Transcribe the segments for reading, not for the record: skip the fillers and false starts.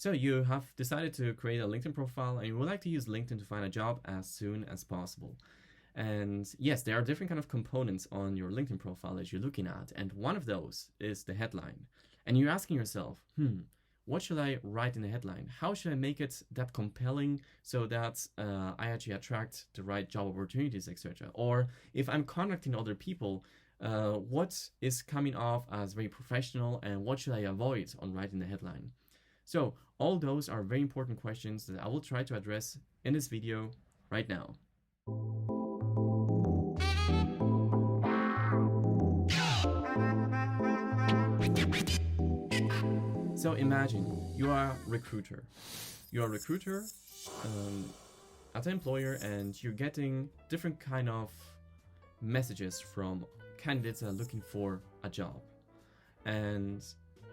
So you have decided to create a LinkedIn profile and you would like to use LinkedIn to find a job as soon as possible. And yes, there are different kind of components on your LinkedIn profile that you're looking at. And one of those is the headline. And you're asking yourself, what should I write in the headline? How should I make it that compelling so that I actually attract the right job opportunities, etc.? Or if I'm contacting other people, what is coming off as very professional and what should I avoid on writing the headline? So all those are very important questions that I will try to address in this video right now. So imagine you are a recruiter. You're a recruiter at an employer and you're getting different kind of messages from candidates that are looking for a job. And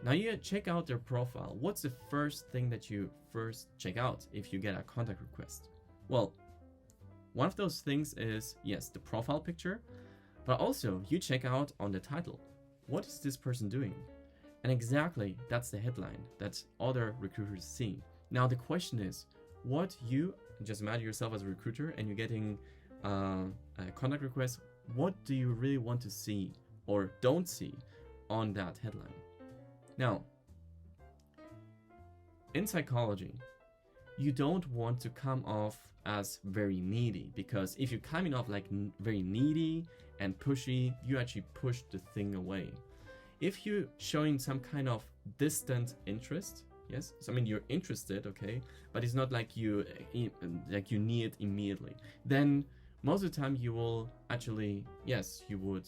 now you check out their profile. What's the first thing that you first check out if you get a contact request? Well, one of those things is, yes, the profile picture, but also you check out on the title. What is this person doing? And exactly, that's the headline that other recruiters see. Now the question is, what you, just imagine yourself as a recruiter and you're getting a contact request, what do you really want to see or don't see on that headline? Now, in psychology, you don't want to come off as very needy, because if you're coming off like very needy and pushy, you actually push the thing away. If you're showing some kind of distant interest, yes, so I mean you're interested, okay, but it's not like you need it immediately, then most of the time you will actually, yes, you would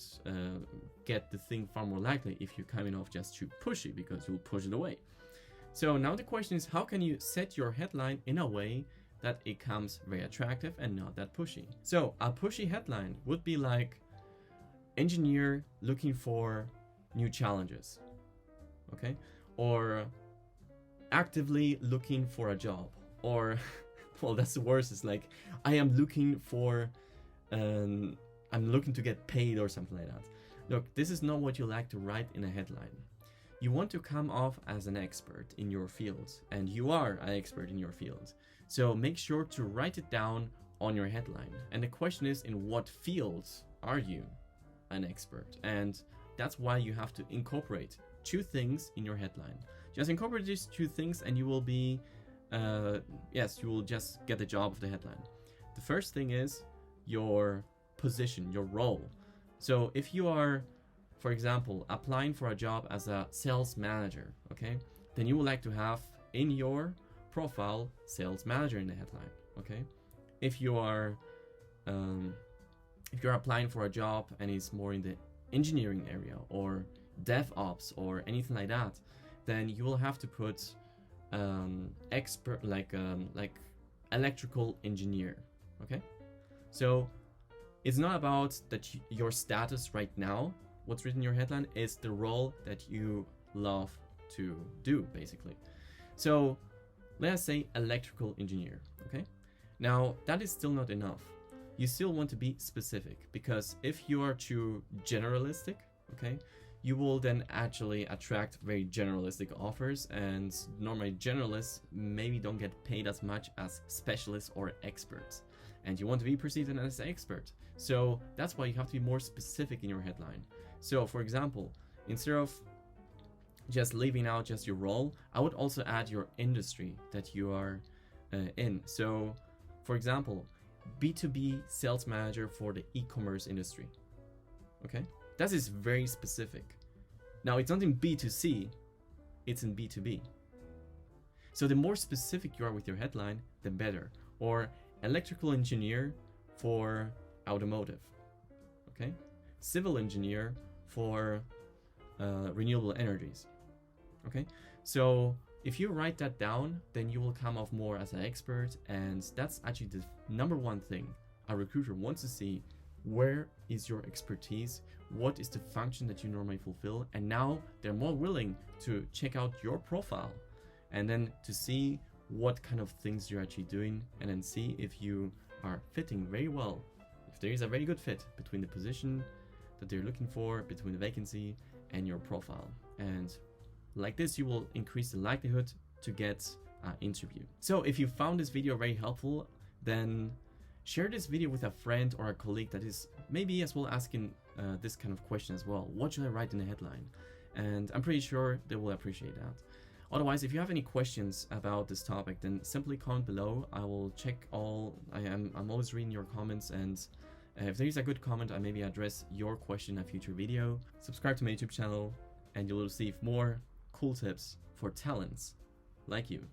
get the thing far more likely if you're coming off just too pushy, because you'll push it away. So now the question is, how can you set your headline in a way that it comes very attractive and not that pushy? So a pushy headline would be like, engineer looking for new challenges, okay? Or actively looking for a job, or well, that's the worst. It's like, I am looking for, I'm looking to get paid or something like that. Look, this is not what you like to write in a headline. You want to come off as an expert in your field, and you are an expert in your field. So make sure to write it down on your headline. And the question is, in what fields are you an expert? And that's why you have to incorporate two things in your headline. Just incorporate these two things and you will be, yes, you will just get the job of the headline. The first thing is your position, your role. So if you are, for example, applying for a job as a sales manager, okay, then you would like to have in your profile sales manager in the headline, okay? If you are, if you're applying for a job and it's more in the engineering area or DevOps or anything like that, then you will have to put expert, like electrical engineer, okay? So it's not about that your status right now, what's written in your headline, is the role that you love to do, basically. So let's say electrical engineer, okay? Now that is still not enough. You still want to be specific, because if you are too generalistic, okay, you will then actually attract very generalistic offers, and normally generalists maybe don't get paid as much as specialists or experts, and you want to be perceived as an expert. So that's why you have to be more specific in your headline. So for example, instead of just leaving out just your role, I would also add your industry that you are in. So for example, B2B sales manager for the e-commerce industry, okay? That is very specific. Now it's not in B2C, it's in B2B. So the more specific you are with your headline, the better. Or electrical engineer for automotive, okay? Civil engineer for renewable energies, okay? So if you write that down, then you will come off more as an expert, and that's actually the number one thing a recruiter wants to see. Where is your expertise? What is the function that you normally fulfill? And now they're more willing to check out your profile and then to see what kind of things you're actually doing, and then see if you are fitting very well, if there is a very good fit between the position that they're looking for, between the vacancy and your profile. And like this, you will increase the likelihood to get interview. So if you found this video very helpful, then share this video with a friend or a colleague that is maybe as well asking this kind of question as well. What should I write in the headline? And I'm pretty sure they will appreciate that. Otherwise, if you have any questions about this topic, then simply comment below. I will check all. I'm always reading your comments, and if there is a good comment, I maybe address your question in a future video. Subscribe to my YouTube channel, and you'll receive more cool tips for talents like you.